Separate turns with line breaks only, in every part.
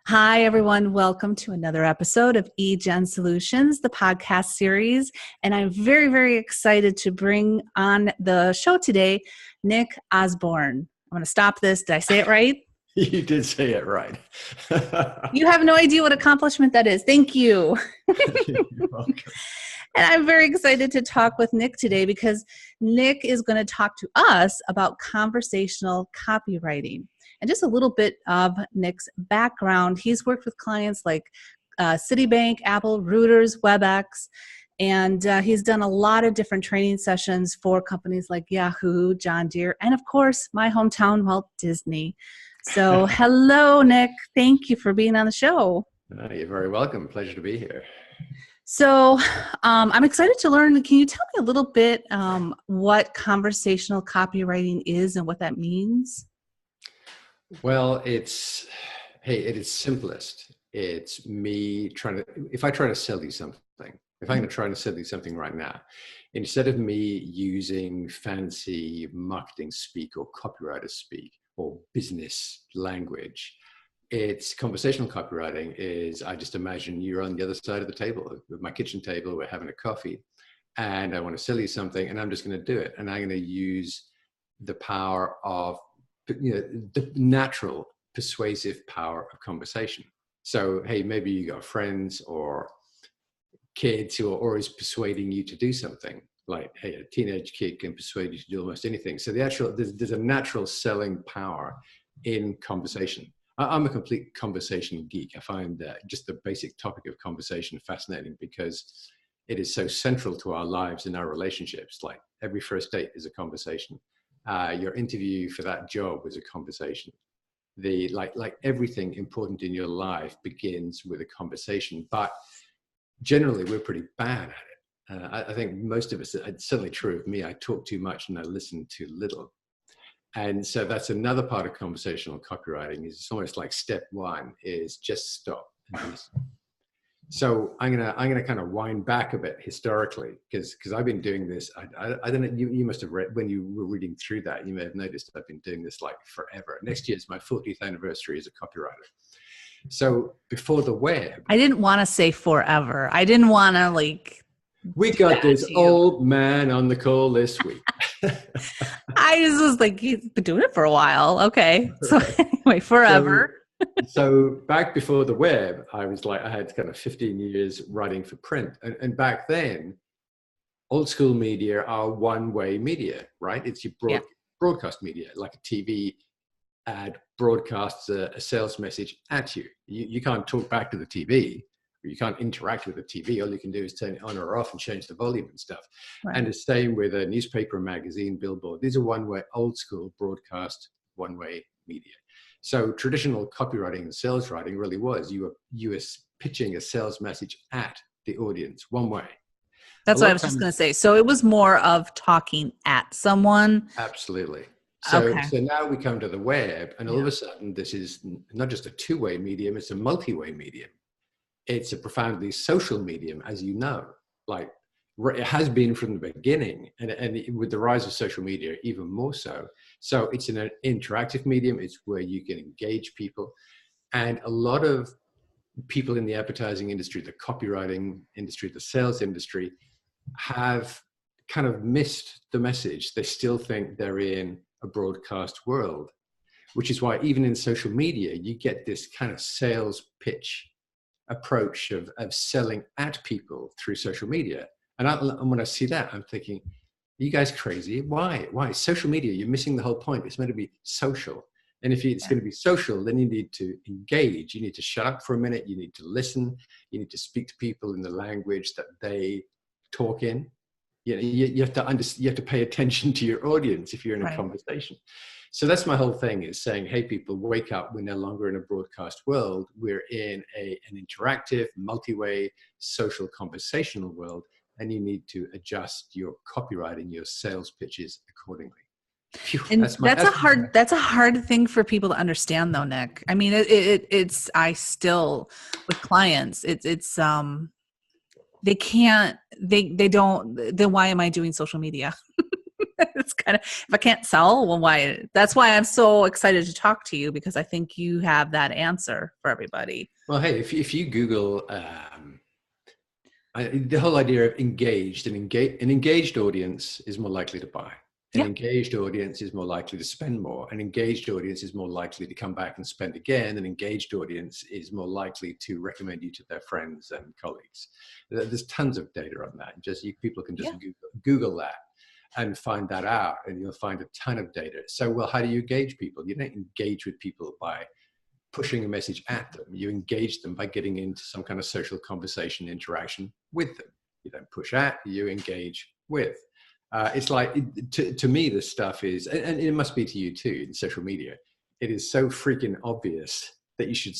Hi, everyone. Welcome to another episode of eJenn Solutions, the podcast series. And I'm very, very excited to bring on the show today, Nick Usborne. I'm going to stop this. Did I say it right?
You did say it right.
You have no idea what accomplishment that is. Thank you.
You're welcome.
And I'm very excited to talk with Nick today because Nick is going to talk to us about conversational copywriting. And just a little bit of Nick's background. He's worked with clients like Citibank, Apple, Reuters, WebEx, and he's done a lot of different training sessions for companies like Yahoo, John Deere, and of course, my hometown, Walt Disney. So hello, Nick. Thank you for being on the show.
You're very welcome. Pleasure to be here.
So I'm excited to learn. Can you tell me a little bit what conversational copywriting is and what that means?
Well, at its simplest, it's me if I try to sell you something, if I'm going to try to sell you something right now, instead of me using fancy marketing speak or copywriter speak or business language, it's conversational copywriting is I just imagine you're on the other side of the table, at my kitchen table, we're having a coffee, and I want to sell you something, and I'm just going to do it. And I'm going to use the power of, the natural persuasive power of conversation. So, hey, maybe you got friends or kids who are always persuading you to do something. Like, hey, a teenage kid can persuade you to do almost anything. So there's a natural selling power in conversation. I'm a complete conversation geek. I find just the basic topic of conversation fascinating because it is so central to our lives and our relationships. Like every first date is a conversation. Your interview for that job was a conversation. Like everything important in your life begins with a conversation, but generally we're pretty bad at it. I think most of us, it's certainly true of me, I talk too much and I listen too little. And so that's another part of conversational copywriting. Is it's almost like step one is just stop and listen. So I'm gonna kind of wind back a bit historically because I've been doing this. I don't know. You must have read when you were reading through that. You may have noticed I've been doing this like forever. Next year is my 40th anniversary as a copywriter. So before the web,
I didn't want to say forever. I didn't want to like.
We got this old man on the call this week.
I just was like, he's been doing it for a while. Okay. So anyway, forever.
So back before the web, I had kind of 15 years writing for print. And back then, old school media are one-way media, right? It's your broadcast media, like a TV ad broadcasts a sales message at you. You can't talk back to the TV. You can't interact with the TV. All you can do is turn it on or off and change the volume and stuff. Right. And the same with a newspaper, magazine, billboard. These are one-way, old school broadcast, one-way media. So traditional copywriting and sales writing really was you were pitching a sales message at the audience one way.
That's what I was just going to say. So it was more of talking at someone.
Absolutely. So now we come to the web, and all of a sudden, this is not just a two-way medium; it's a multi-way medium. It's a profoundly social medium, as you know, like it has been from the beginning, and with the rise of social media, even more so. So it's an interactive medium. It's where you can engage people. And a lot of people in the advertising industry, the copywriting industry, the sales industry, have kind of missed the message. They still think they're in a broadcast world, which is why even in social media, you get this kind of sales pitch approach of selling at people through social media. And when I see that, I'm thinking, are you guys crazy? Why? Social media, you're missing the whole point. It's meant to be social. And if it's going to be social, then you need to engage. You need to shut up for a minute. You need to listen. You need to speak to people in the language that they talk in. You have to pay attention to your audience if you're in a conversation. So that's my whole thing, is saying, hey, people, wake up. We're no longer in a broadcast world. We're in an interactive, multi-way, social, conversational world, and you need to adjust your copywriting, your sales pitches accordingly.
And that's a hard thing for people to understand, though, Nick. I mean, I still, with clients, they don't, then why am I doing social media? It's kind of, if I can't sell, well, why? That's why I'm so excited to talk to you, because I think you have that answer for everybody.
Well, hey, if you Google the whole idea of an engaged audience is more likely to buy. An
Yeah.
engaged audience is more likely to spend more. An engaged audience is more likely to come back and spend again. An engaged audience is more likely to recommend you to their friends and colleagues. There's tons of data on that. People can just
Yeah.
Google that and find that out, and you'll find a ton of data. So, well, how do you engage people? You don't engage with people by pushing a message at them. You engage them by getting into some kind of social conversation interaction with them. You don't push at, you engage with. It's like, to me, this stuff is, and it must be to you too, in social media, it is so freaking obvious that you should,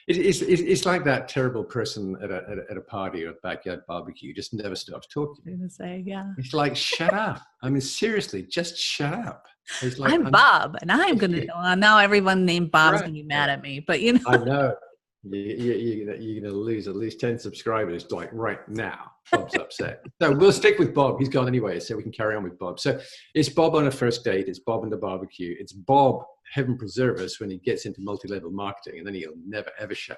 it's like that terrible person at a party or a backyard barbecue who just never stops talking.
I'm gonna say, yeah.
It's like, shut up. I mean, seriously, just shut up. It's like,
I'm Bob, and I'm gonna. Well, now everyone named Bob's
right.
gonna be mad at me, but you know.
I know. You're going to lose at least 10 subscribers like right now. Bob's upset. So we'll stick with Bob. He's gone anyway, so we can carry on with Bob. So it's Bob on a first date. It's Bob on the barbecue. It's Bob, heaven preserve us, when he gets into multi-level marketing, and then he'll never, ever shut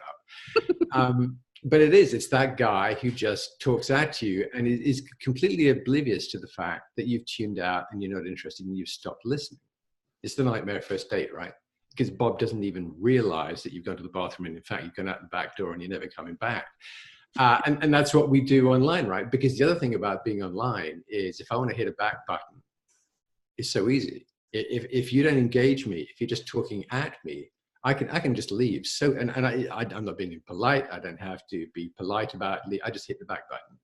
up. But it's that guy who just talks at you and is completely oblivious to the fact that you've tuned out and you're not interested and you've stopped listening. It's the nightmare first date, right? Because Bob doesn't even realize that you've gone to the bathroom, and in fact you've gone out the back door and you're never coming back. And that's what we do online, right? Because the other thing about being online is, if I want to hit a back button, it's so easy. If you don't engage me, if you're just talking at me, I can just leave. So I'm not being impolite. I don't have to be polite about it. I just hit the back button.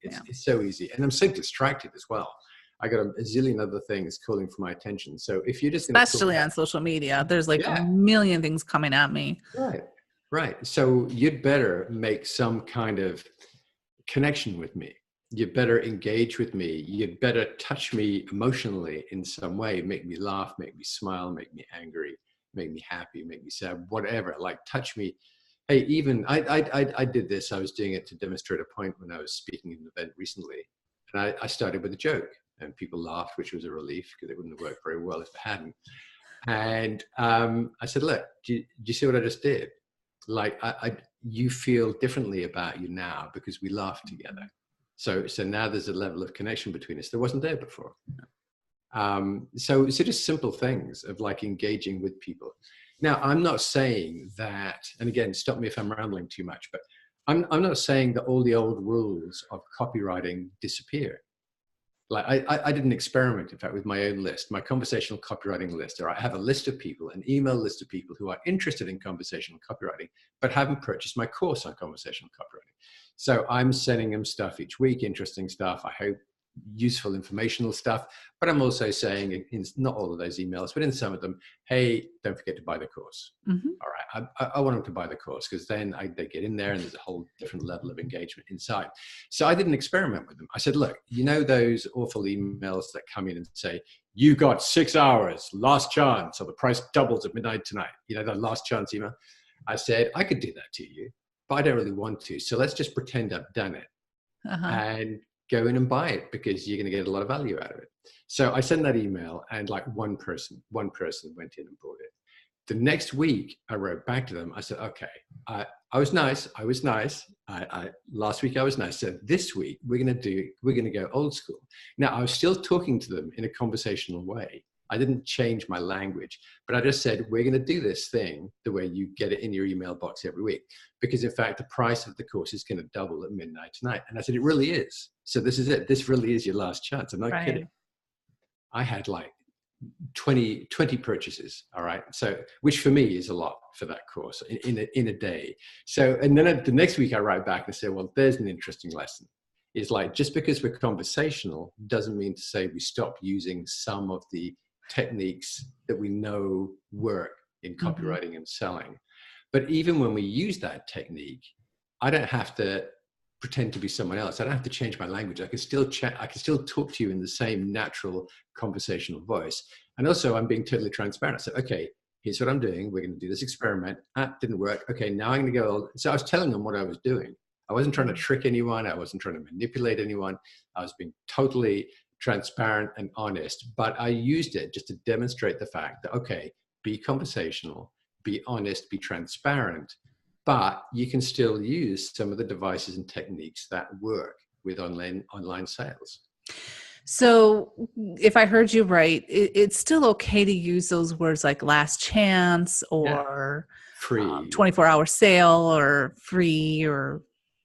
It's so easy, and I'm so distracted as well. I got a zillion other things calling for my attention. So if you're just
especially on social media, there's like a million things coming at me.
Right. So you'd better make some kind of connection with me. You better engage with me. You'd better touch me emotionally in some way. Make me laugh, make me smile, make me angry, make me happy, make me sad, whatever. Like, touch me. Hey, even I did this. I was doing it to demonstrate a point when I was speaking at an event recently. And I started with a joke. And people laughed, which was a relief, because it wouldn't have worked very well if it hadn't. And I said, look, do you see what I just did? Like, you feel differently about you now because we laughed together. So now there's a level of connection between us that wasn't there before. So just simple things of like engaging with people. Now, I'm not saying that, and again, stop me if I'm rambling too much, but I'm not saying that all the old rules of copywriting disappear. Like, I did an experiment, in fact, with my own list, my conversational copywriting list. Or I have a list of people, an email list of people who are interested in conversational copywriting, but haven't purchased my course on conversational copywriting. So I'm sending them stuff each week, interesting stuff, I hope useful informational stuff. But I'm also saying, in not all of those emails, but in some of them, hey, don't forget to buy the course. Mm-hmm. All right, I want them to buy the course, because then they get in there and there's a whole different level of engagement inside. So I did an experiment with them. I said, look, you know those awful emails that come in and say, you got 6 hours, last chance, or the price doubles at midnight tonight. You know, the last chance email. I said, I could do that to you, but I don't really want to. So let's just pretend I've done it. And go in and buy it, because you're going to get a lot of value out of it. So I sent that email, and like one person went in and bought it. The next week I wrote back to them. I said, okay, I was nice. Last week I was nice. So this week we're going to go old school. Now, I was still talking to them in a conversational way. I didn't change my language, but I just said, we're going to do this thing the way you get it in your email box every week. Because in fact, the price of the course is going to double at midnight tonight. And I said, it really is. So this is it. This really is your last chance. I'm not kidding. I had like 20 purchases. All right. So, which for me is a lot for that course in a day. So, and then the next week I write back and say, well, there's an interesting lesson. It's like, just because we're conversational doesn't mean to say we stop using some of the techniques that we know work in copywriting and selling. But even when we use that technique, I don't have to pretend to be someone else. I don't have to change my language. I can still chat. I can still talk to you in the same natural conversational voice. And also, I'm being totally transparent. I said, okay, here's what I'm doing. We're going to do this experiment. Didn't work. Okay, now I'm going to go. So I was telling them what I was doing. I wasn't trying to trick anyone. I wasn't trying to manipulate anyone. I was being totally transparent and honest, but I used it just to demonstrate the fact that, okay, be conversational, be honest, be transparent, but you can still use some of the devices and techniques that work with online sales.
So if I heard you right, it's still okay to use those words like last chance or
free,
24-hour sale or free,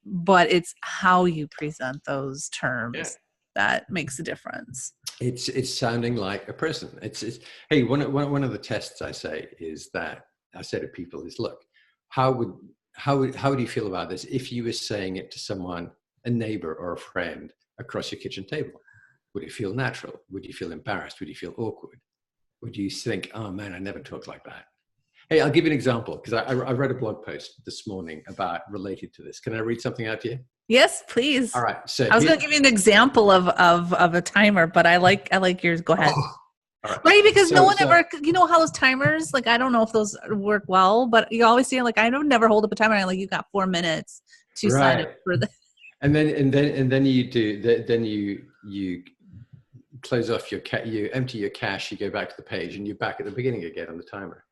but it's how you present those terms that makes a difference.
It's sounding like a person. Hey, one of the tests I say is that I say to people is, look, how would you feel about this if you were saying it to someone, a neighbor or a friend across your kitchen table? Would it feel natural? Would you feel embarrassed? Would you feel awkward? Would you think, oh man, I never talk like that? Hey, I'll give you an example, because I read a blog post this morning related to this. Can I read something out to you?
Yes, please.
All right. So
I was going to give you an example of a timer, but I like yours. Go ahead.
Oh, all right.
Because no one ever, you know how those timers, like, I don't know if those work well, but you always see, like, I don't never hold up a timer. And I'm like, you got 4 minutes to sign up for this. And
then you close off you empty your cache, you go back to the page, and you're back at the beginning again on the timer.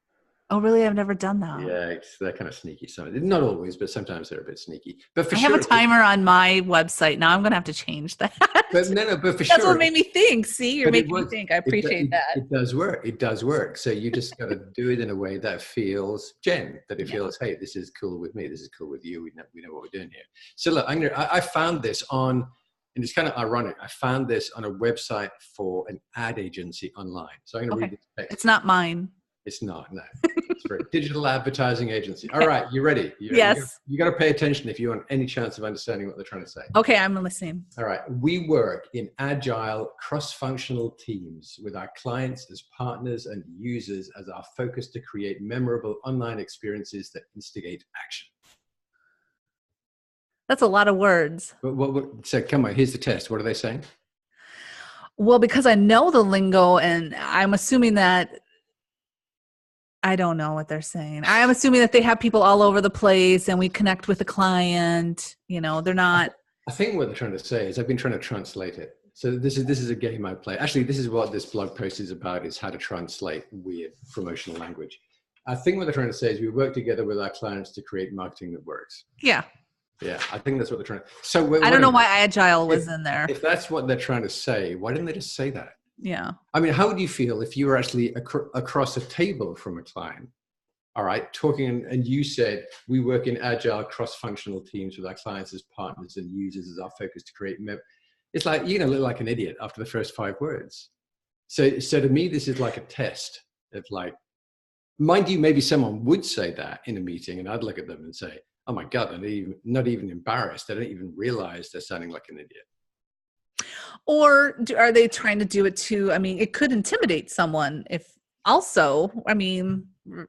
Oh, really? I've never done that.
Yeah, they're kind of sneaky. Not always, but sometimes they're a bit sneaky. But
I have a timer on my website. Now I'm going to have to change that.
But for
That's what made me think. See, you're making me think. I appreciate that.
It does work. It does work. So you just got to do it in a way that feels Jen, that it feels, hey, this is cool with me. This is cool with you. We know what we're doing here. So look, I found this on, and it's kind of ironic, I found this on a website for an ad agency online. So I'm going to read this text.
It's not mine.
It's not, no. It's for a digital advertising agency. All right, you ready?
Yes.
You got to pay attention if you want any chance of understanding what they're trying to say.
Okay, I'm listening.
All right. We work in agile, cross-functional teams with our clients as partners and users as our focus to create memorable online experiences that instigate action.
That's a lot of words.
So come on, here's the test. What are they saying?
Well, because I know the lingo, and I'm assuming that I don't know what they're saying. I'm assuming that they have people all over the place and we connect with the client. You know, they're not.
I think what they're trying to say is, I've been trying to translate it. So this is a game I play. Actually, this is what this blog post is about, is how to translate weird promotional language. I think what they're trying to say is we work together with our clients to create marketing that works.
Yeah.
Yeah, I think that's what they're trying to. So
I don't know why agile was in there.
If that's what they're trying to say, why didn't they just say that?
Yeah.
I mean, how would you feel if you were actually across a table from a client, all right, talking, and you said, we work in agile cross-functional teams with our clients as partners and users as our focus to create. It's like, you're going to look like an idiot after the first 5 words. So to me, this is like a test of, like, mind you, maybe someone would say that in a meeting and I'd look at them and say, oh my God, they're not even embarrassed. They don't even realize they're sounding like an idiot.
Or are they trying to do it too? I mean, it could intimidate someone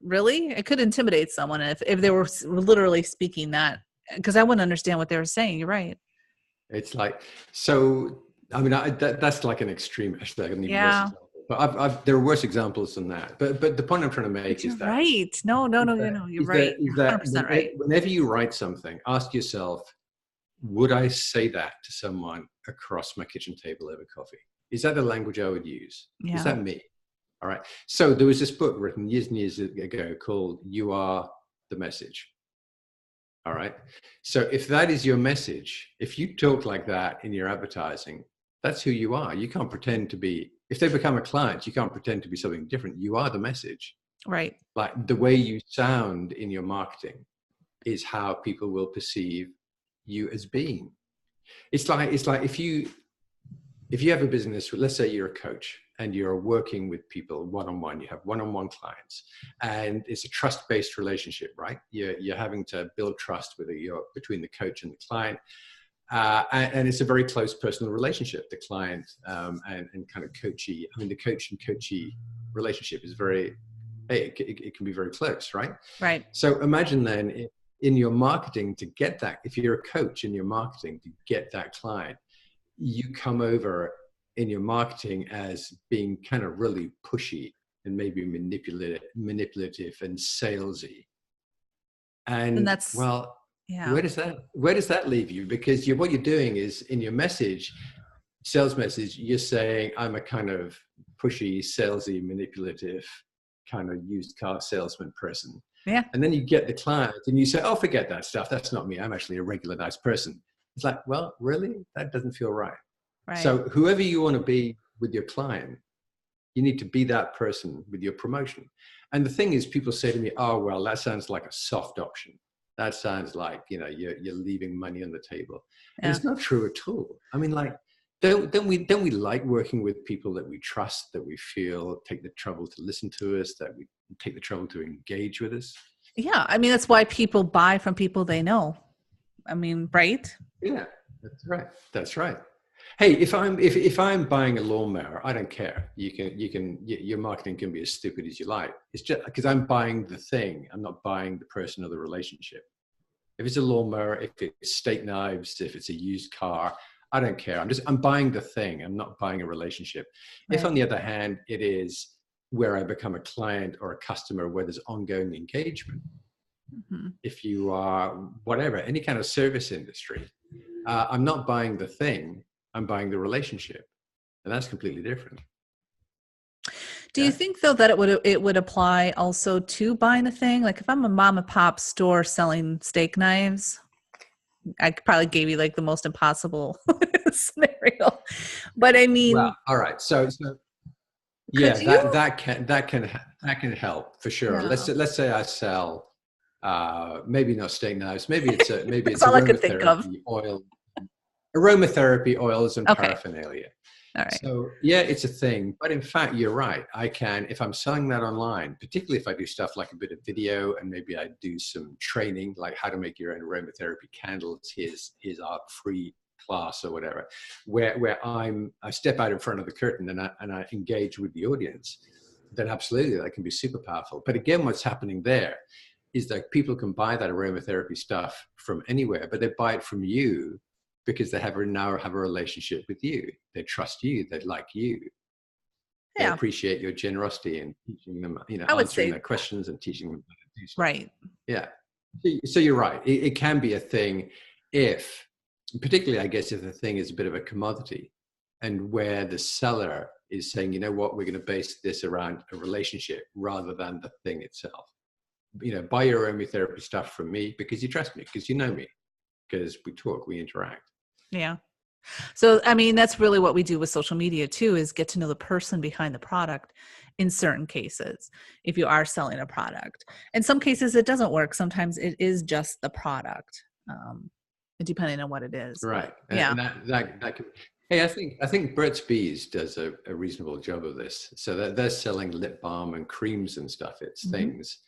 really? It could intimidate someone if they were literally speaking that, because I wouldn't understand what they were saying. You're right.
It's like, so, I mean, that's like an extreme, actually. But there are worse examples than that. But the point I'm trying to make is that.
Right. No, you're right. You're 100% right.
Whenever you write something, ask yourself, would I say that to someone across my kitchen table over coffee? Is that the language I would use?
Yeah.
Is that me? All right. So there was this book written years and years ago called You Are the Message. All right. So if that is your message, if you talk like that in your advertising, that's who you are. You can't pretend to be, if they become a client, you can't pretend to be something different. You are the message. Right. Like the way you sound in your marketing is how people will perceive you as being. It's like if you have a business, let's say you're a coach and you're working with people one-on-one, you have one-on-one clients, and it's a trust-based relationship, right? You're having to build trust between the coach and the client. And it's a very close personal relationship, the client and kind of coachee. I mean, the coach and coachee relationship is it can be very close, right? Right. So imagine then in your marketing to get that, if you're a coach in your marketing to get that client, you come over in your marketing as being kind of really pushy and maybe manipulative and salesy. And that's, well, yeah. Where does that leave you? Because what you're doing is in your message, sales message, you're saying I'm a kind of pushy, salesy, manipulative kind of used car salesman person.
Yeah.
And then you get the client and you say, oh, forget that stuff. That's not me. I'm actually a regular nice person. It's like, well, really? That doesn't feel right.
Right.
So whoever you want to be with your client, you need to be that person with your promotion. And the thing is, people say to me, oh, well, that sounds like a soft option. That sounds like, you're leaving money on the table. And it's not true at all. I mean, like, don't we like working with people that we trust, that we feel take the trouble to listen to us, that we take the trouble to engage with us?
Yeah. I mean, that's why people buy from people they know. I mean, right?
Yeah, that's right. That's right. Hey, if I'm buying a lawnmower, I don't care. Your marketing can be as stupid as you like. It's just because I'm buying the thing. I'm not buying the person or the relationship. If it's a lawnmower, if it's steak knives, if it's a used car, I don't care. I'm buying the thing. I'm not buying a relationship.
Right.
If on the other hand, it is where I become a client or a customer where there's ongoing engagement, if you are whatever, any kind of service industry, I'm not buying the thing. I'm buying the relationship, and that's completely different.
Do you think though that it would apply also to buying a thing? Like if I'm a mom and pop store selling steak knives, I probably gave you like the most impossible scenario, but I mean,
well, all right. So yeah, that can help for sure.
Yeah.
Let's say I sell maybe not steak knives, maybe it's
That's all I could think of.
Aromatherapy oils and
Okay.
paraphernalia.
All right.
So yeah, it's a thing, but in fact, you're right. I can, if I'm selling that online, particularly if I do stuff like a bit of video and maybe I do some training, like how to make your own aromatherapy candles. Here's our free class or whatever, where I step out in front of the curtain and I engage with the audience. Then absolutely, that can be super powerful. But again, what's happening there is that people can buy that aromatherapy stuff from anywhere, but they buy it from you because they now have a relationship with you. They trust you. They like you. They appreciate your generosity and teaching them, answering their questions and teaching them how to do stuff.
Right.
Yeah. So you're right. It can be a thing particularly, I guess, if the thing is a bit of a commodity and where the seller is saying, you know what, we're going to base this around a relationship rather than the thing itself. Buy your aromatherapy stuff from me because you trust me, because you know me, because we talk, we interact.
Yeah. So, I mean, that's really what we do with social media too, is get to know the person behind the product in certain cases, if you are selling a product. In some cases, it doesn't work. Sometimes it is just the product, depending on what it is.
Right.
But, yeah.
And that can, hey, I think Burt's Bees does a reasonable job of this. So they're selling lip balm and creams and stuff. It's things.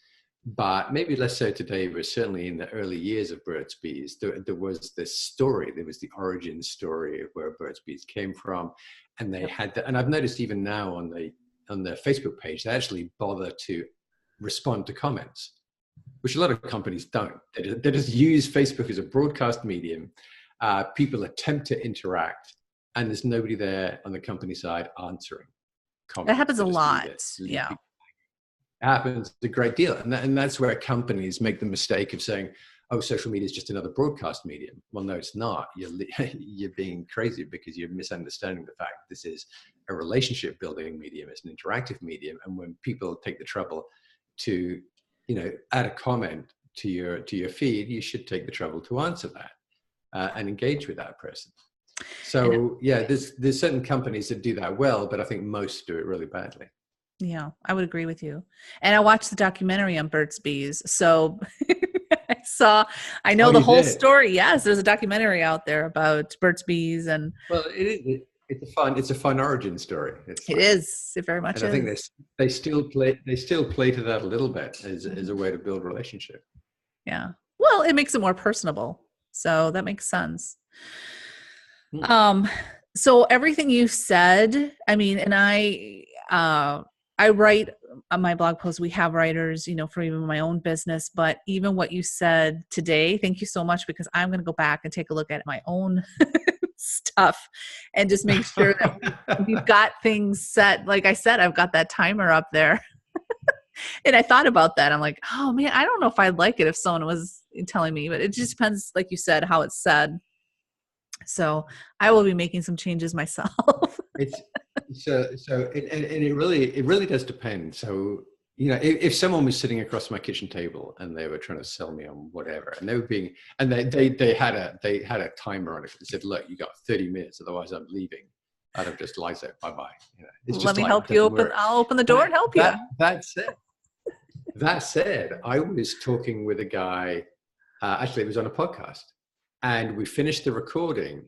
But maybe less so today, but certainly in the early years of Burt's Bees, there was this story. There was the origin story of where Burt's Bees came from. And they had that. And I've noticed even now on their Facebook page, they actually bother to respond to comments, which a lot of companies don't. They just use Facebook as a broadcast medium. People attempt to interact, and there's nobody there on the company side answering comments.
That happens a lot. Yeah.
Happens a great deal, and that's where companies make the mistake of saying, "Oh, social media is just another broadcast medium." Well, no, it's not. You're being crazy because you're misunderstanding the fact this is a relationship building medium. It's an interactive medium, and when people take the trouble to, add a comment to your feed, you should take the trouble to answer that and engage with that person. So yeah, there's certain companies that do that well, but I think most do it really badly.
Yeah, I would agree with you. And I watched the documentary on Burt's Bees. So I know the whole story. Yes, there's a documentary out there about Burt's Bees. And
well, it's a fun origin story.
It very much is.
I think they still play to that a little bit as a way to build relationship.
Yeah. Well, it makes it more personable. So that makes sense. So everything you said, I mean, and I write on my blog post, we have writers, for even my own business, but even what you said today, thank you so much, because I'm going to go back and take a look at my own stuff and just make sure that we've got things set. Like I said, I've got that timer up there. And I thought about that. I'm like, oh man, I don't know if I'd like it if someone was telling me, but it just depends, like you said, how it's said. So I will be making some changes myself.
It's and it really does depend. So, if someone was sitting across my kitchen table and they were trying to sell me on whatever, and they were being, and they had a timer on it that said, look, you got 30 minutes, otherwise I'm leaving. I'd have just lied, said bye bye. It's
Let
just
me
like,
help you
doesn't
open.
work.
I'll open the door and help you.
That said, I was talking with a guy, actually it was on a podcast, and we finished the recording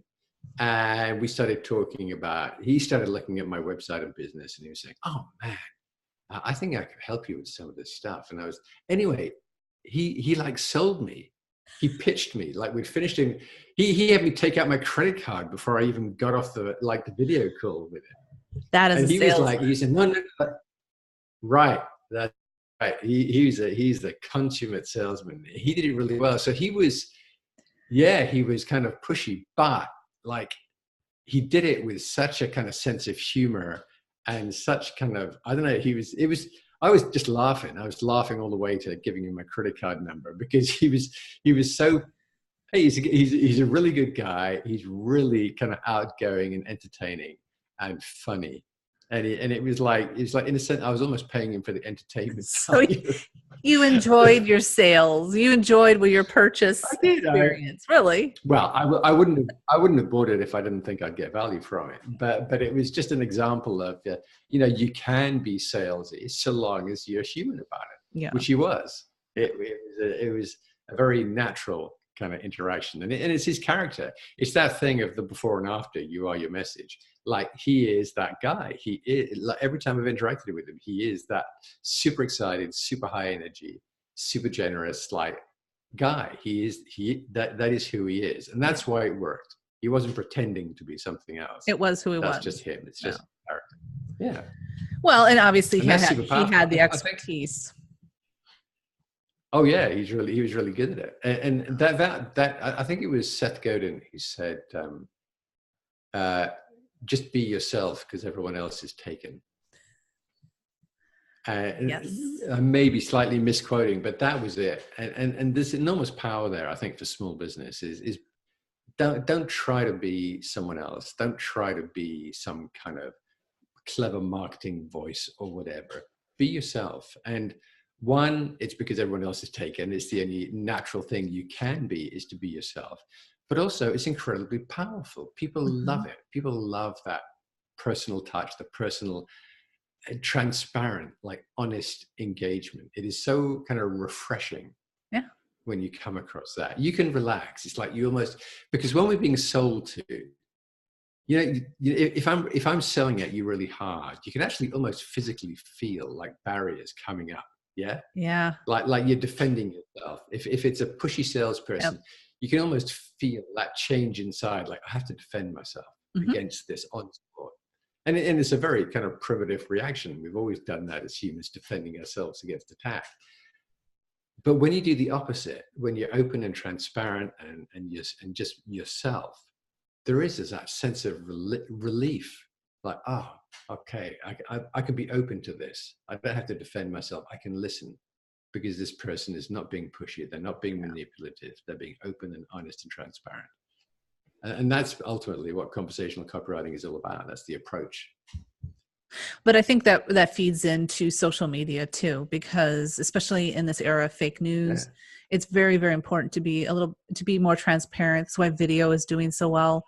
and we started talking about, he started looking at my website and business, and he was saying, oh man, I think I could help you with some of this stuff. And anyway, he like sold me. He pitched me, like we'd finished him. He had me take out my credit card before I even got off the video call with him.
That is
And
a
he was
sales.
like, he said, no, right. That's right. He's the consummate salesman. He did it really well. So he was kind of pushy, but like he did it with such a kind of sense of humor and such kind of, I don't know, I was just laughing. I was laughing all the way to giving him my credit card number, because he was so, hey, he's a really good guy. He's really kind of outgoing and entertaining and funny. And it was like, in a sense, I was almost paying him for the entertainment.
So you enjoyed your sales. You enjoyed your purchase experience, really.
Well, I wouldn't have bought it if I didn't think I'd get value from it. But it was just an example of, you can be salesy so long as you're human about it, which he was. It was a very natural kind of interaction, and it's his character. It's that thing of the before and after. You are your message. Like, he is that guy. He is, like, every time I've interacted with him, he is that super excited, super high energy, super generous, like, guy. That is who he is, and that's why it worked. He wasn't pretending to be something else.
It was who he was.
That's just him. It's just character. Yeah.
Well, and obviously he had the expertise.
Oh yeah, he was really good at it, and that I think it was Seth Godin who said, just be yourself because everyone else is taken.
Yes.
I may be slightly misquoting, but that was it. And there's enormous power there, I think, for small business is don't try to be someone else. Don't try to be some kind of clever marketing voice or whatever. Be yourself. And one, it's because everyone else is taken. It's the only natural thing you can be, is to be yourself. But also, it's incredibly powerful. People love it. People love that personal touch, the personal, transparent, like honest engagement. It is so kind of refreshing.
Yeah.
When you come across that, you can relax. It's like you almost, because when we're being sold to, if I'm selling at you really hard, you can actually almost physically feel like barriers coming up. Yeah.
Yeah.
Like you're defending yourself. If it's a pushy salesperson, you can almost feel that change inside. Like, I have to defend myself against this onslaught. And it's a very kind of primitive reaction. We've always done that as humans, defending ourselves against attack. But when you do the opposite, when you're open and transparent and just yourself, there is that sense of relief. Like, oh, okay, I can be open to this. I don't have to defend myself. I can listen, because this person is not being pushy. They're not being manipulative. They're being open and honest and transparent. And that's ultimately what conversational copywriting is all about. That's the approach.
But I think that feeds into social media too, because especially in this era of fake news, it's very, very important to be more transparent. That's why video is doing so well.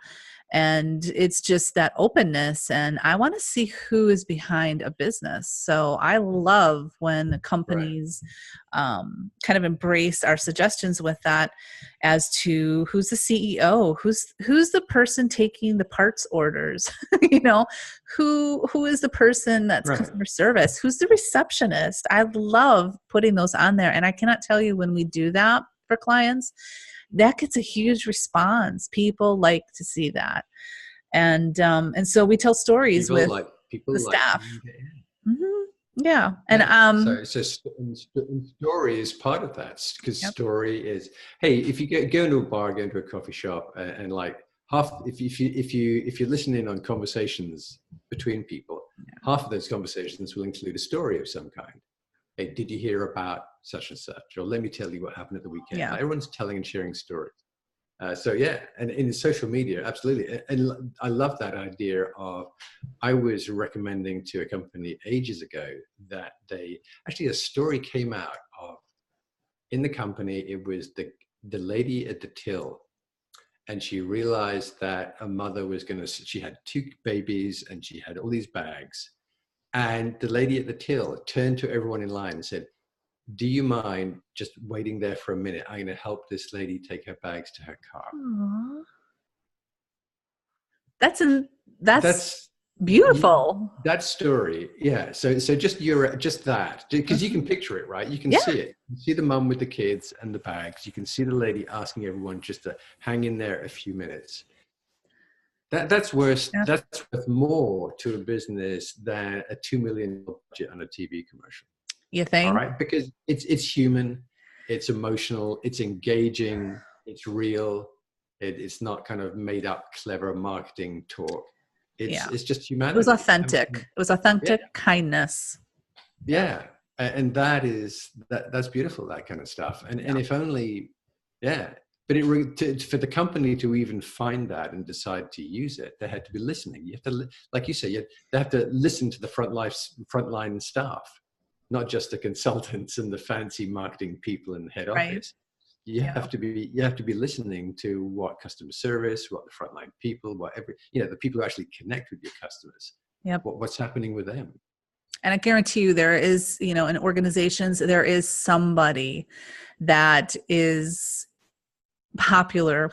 And it's just that openness. And I want to see who is behind a business. So I love when companies kind of embrace our suggestions with that, as to who's the CEO, who's the person taking the parts orders, who is the person that's customer service, who's the receptionist. I love putting those on there. And I cannot tell you, when we do that for clients, that gets a huge response. People like to see that. And so we tell stories with the staff. Yeah. And
so story is part of that, because story is, hey, if you go into a bar, go into a coffee shop, and like if you're listening on conversations between people, half of those conversations will include a story of some kind. Hey, did you hear about such and such? Or let me tell you what happened at the weekend. Like, everyone's telling and sharing stories. So yeah, and in social media, absolutely. And I love that idea of, I was recommending to a company ages ago that they, actually a story came out of, in the company, it was the lady at the till, and she realized that a mother was she had 2 babies and she had all these bags. And the lady at the till turned to everyone in line and said, do you mind just waiting there for a minute? I'm going to help this lady take her bags to her car.
Aww. That's
That's
beautiful.
that story. Yeah. So just that, because you can picture it, right? You can
Yeah.
see it. You see the mum with the kids and the bags. You can see the lady asking everyone just to hang in there a few minutes. That's worth more to a business than a $2 million budget on a TV commercial.
You think?
All right, because it's human, it's emotional, it's engaging, it's real. It's not kind of made up, clever marketing talk. It's just humanity.
It was authentic. It was authentic kindness.
Yeah, and that's beautiful. That kind of stuff. And if only, But for the company to even find that and decide to use it, they had to be listening. You have to, like you say, they have to listen to the frontline staff, not just the consultants and the fancy marketing people in the head office. You have to be listening to what customer service, what the frontline people, the people who actually connect with your customers. What's happening with them.
And I guarantee you there is, in organizations, there is somebody that is popular,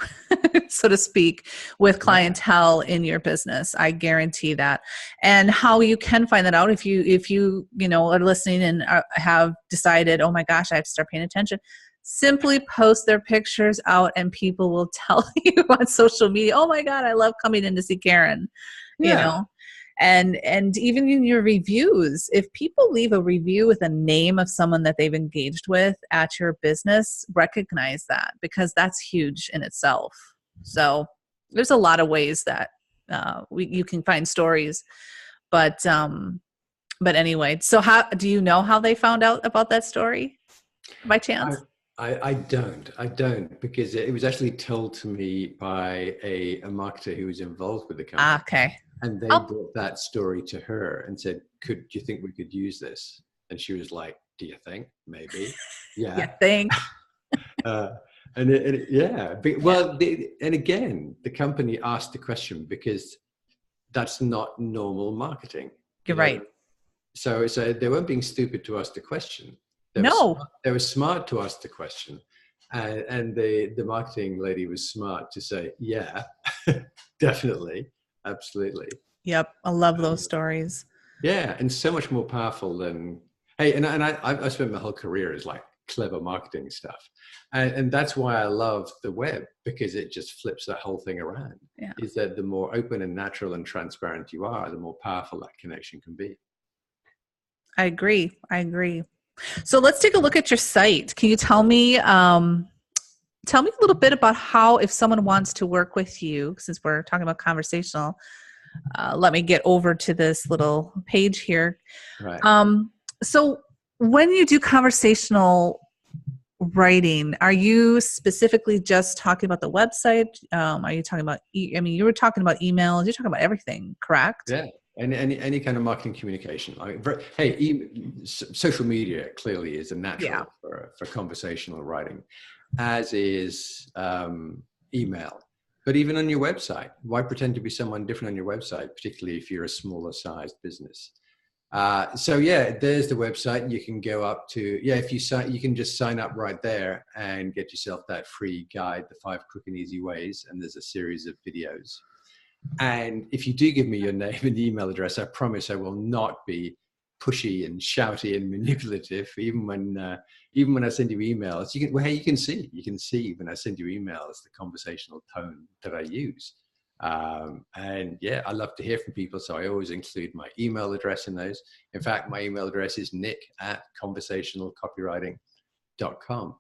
so to speak, with clientele in your business. I guarantee that. And how you can find that out, if you are listening and have decided, oh my gosh, I have to start paying attention, simply post their pictures out and people will tell you on social media, oh my God, I love coming in to see Karen, And even in your reviews, if people leave a review with a name of someone that they've engaged with at your business, recognize that, because that's huge in itself. So there's a lot of ways that you can find stories. But anyway, so how do you know how they found out about that story by chance?
I don't, because it was actually told to me by a marketer who was involved with the company.
Okay.
And they brought that story to her and said, do you think we could use this? And she was like, do you think? Maybe. Yeah.
You think?
And again, the company asked the question because that's not normal marketing.
You're right.
So they weren't being stupid to ask the question. They were smart to ask the question. And the marketing lady was smart to say, yeah, definitely. Absolutely.
Yep. I love those stories.
Yeah. And so much more powerful than, hey, and I spent my whole career as like clever marketing stuff. And that's why I love the web, because it just flips that whole thing around. Yeah. Is that the more open and natural and transparent you are, the more powerful that connection can be.
I agree. So let's take a look at your site. Can you tell me a little bit about how, if someone wants to work with you, since we're talking about conversational, let me get over to this little page here.
Right.
So when you do conversational writing, are you specifically just talking about the website? Are you talking about, you were talking about emails, you're talking about everything, correct?
Yeah. And any kind of marketing communication. Social media clearly is a natural for conversational writing, as is email. But even on your website, why pretend to be someone different on your website, particularly if you're a smaller sized business? There's the website. You can go up to, you can just sign up right there and get yourself that free guide, the 5 quick and easy ways. And there's a series of videos. And if you do give me your name and email address, I promise I will not be pushy and shouty and manipulative. Even when I send you emails, you can see when I send you emails the conversational tone that I use. I love to hear from people, so I always include my email address in those. In fact, my email address is nick@conversationalcopywriting.com.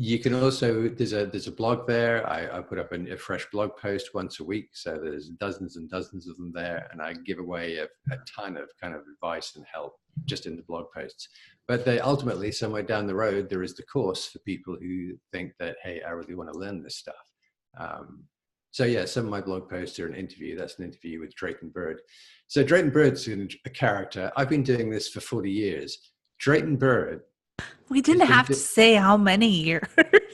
You can also, there's a blog there. I put up a fresh blog post once a week. So there's dozens and dozens of them there. And I give away a ton of kind of advice and help just in the blog posts. But they ultimately, somewhere down the road, there is the course for people who think that, hey, I really want to learn this stuff. So yeah, some of my blog posts are an interview. That's an interview with Drayton Bird. So Drayton Bird's a character. I've been doing this for 40 years. Drayton Bird.
We didn't have to say how many years.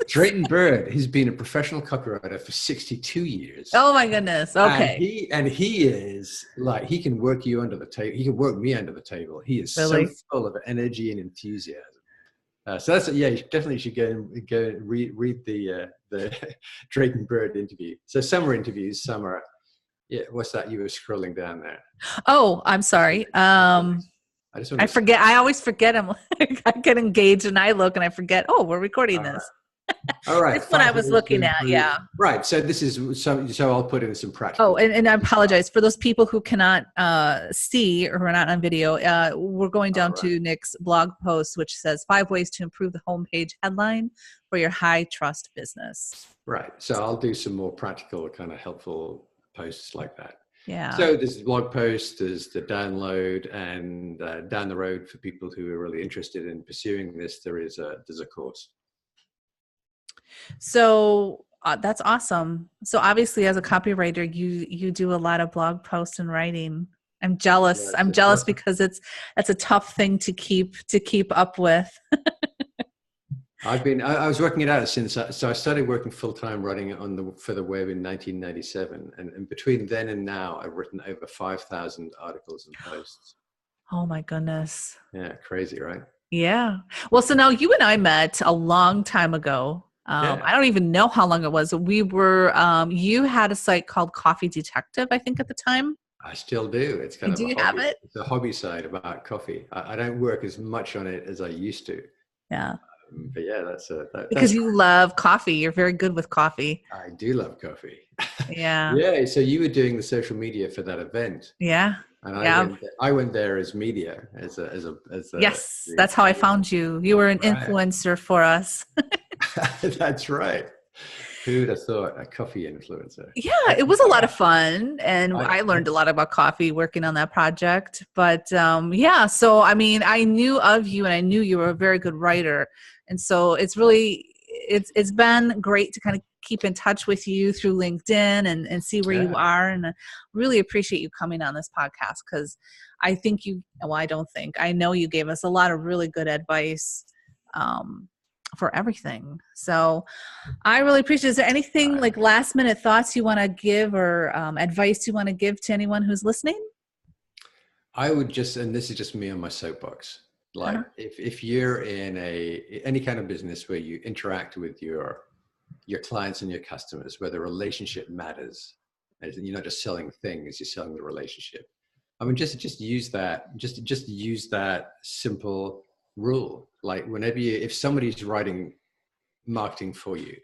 Drayton Bird has been a professional copywriter for 62 years.
Oh my goodness. Okay.
And he is like, he can work you under the table. He can work me under the table. He is
Really?
so full of energy and enthusiasm. So that's, yeah, you definitely should go and read the Drayton Bird interview. So some are interviews, some are, yeah, what's that? You were scrolling down there.
Oh, I'm sorry. I forget. I always forget. I'm like, I get engaged and I look and I forget, oh, we're recording this.
All right.
That's what I was looking at. Yeah.
Right. So this is so I'll put in some practical.
Oh, and I apologize for those people who cannot see or who are not on video. We're going down to Nick's blog post, which says 5 ways to improve the homepage headline for your high trust business.
Right. So I'll do some more practical, kind of helpful posts like that.
Yeah.
So there's the blog post, there's the download, and down the road for people who are really interested in pursuing this, there's a course.
So that's awesome. So obviously, as a copywriter, you do a lot of blog posts and writing. I'm jealous.
Yeah,
I'm jealous because that's a tough thing to keep up with.
I was working it out since, so I started working full-time writing for the web in 1997. And between then and now, I've written over 5,000 articles and posts.
Oh my goodness.
Yeah. Crazy, right?
Yeah. Well, so now you and I met a long time ago. I don't even know how long it was. We were, you had a site called Coffee Detective, I think at the time.
I still do. It's kind of
do you have it?
It's a hobby side about coffee. I don't work as much on it as I used to.
Yeah.
But yeah,
because you love coffee. You're very good with coffee.
I do love coffee.
Yeah.
Yeah. So you were doing the social media for that event.
Yeah.
And I went there as media, as a
yes, that's how I found you. You were an influencer for us.
That's right. Who'd have thought, a coffee influencer?
Yeah, it was a lot of fun. And I learned a lot about coffee working on that project. But yeah, so I mean, I knew of you and I knew you were a very good writer. And so it's been great to kind of keep in touch with you through LinkedIn and see where you are. And I really appreciate you coming on this podcast because I know you gave us a lot of really good advice for everything. So I really appreciate it. Is there anything like last minute thoughts you want to give or advice you want to give to anyone who's listening?
I would just, and this is just me on my soapbox, like if you're in any kind of business where you interact with your clients and your customers, where the relationship matters, and you're not just selling things, you're selling the relationship. I mean, just use that, just use that simple rule. Like if somebody's writing marketing for you,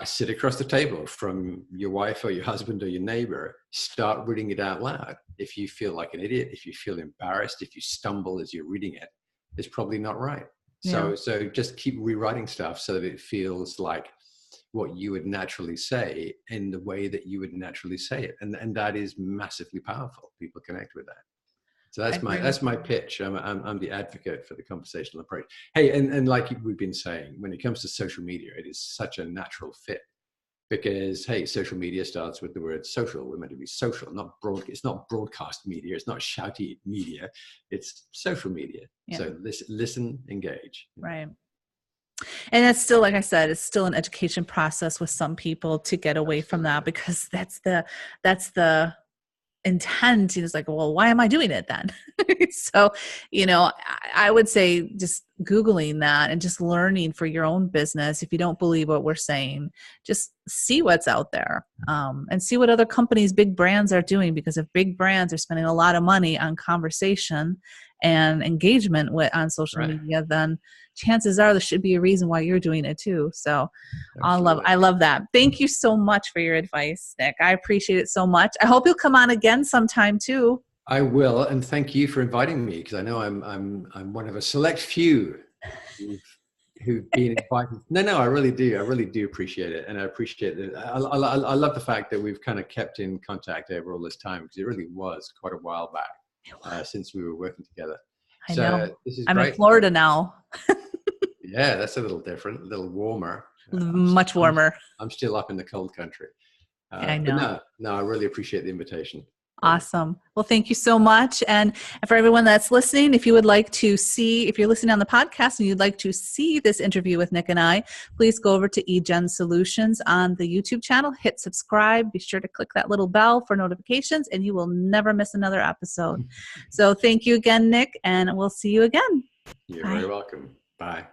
sit across the table from your wife or your husband or your neighbor, start reading it out loud. If you feel like an idiot, if you feel embarrassed, if you stumble as you're reading it, it's probably not right. So just keep rewriting stuff so that it feels like what you would naturally say in the way that you would naturally say it. And that is massively powerful. People connect with that. So that's my pitch. I'm the advocate for the conversational approach. Hey, and like we've been saying, when it comes to social media, it is such a natural fit because, hey, social media starts with the word social. We're meant to be social, not broad. It's not broadcast media. It's not shouty media. It's social media. Yeah. So listen, engage.
Right. And that's still, like I said, it's still an education process with some people to get away from that because that's the intent. It's like, well, why am I doing it then? So, I would say just Googling that and just learning for your own business. If you don't believe what we're saying, just see what's out there and see what other companies, big brands are doing. Because if big brands are spending a lot of money on conversation and engagement on social media, then chances are there should be a reason why you're doing it too. So I love that. Thank you so much for your advice, Nick. I appreciate it so much. I hope you'll come on again sometime too.
I will, and thank you for inviting me because I know I'm one of a select few who've been invited. No, I really do. I really do appreciate it. And I appreciate it. I love the fact that we've kind of kept in contact over all this time, because it really was quite a while back since we were working together.
I know.
So this is
I'm in
great.
Florida now.
Yeah, that's a little different, a little warmer.
Much warmer.
I'm still up in the cold country.
I
But
know.
no, I really appreciate the invitation.
Awesome. Well, thank you so much. And for everyone that's listening, if you would like to see, if you're listening on the podcast and you'd like to see this interview with Nick and I, please go over to eJenn Solutions on the YouTube channel, hit subscribe, be sure to click that little bell for notifications, and you will never miss another episode. So thank you again, Nick, and we'll see you again.
You're
Bye.
very welcome. Bye.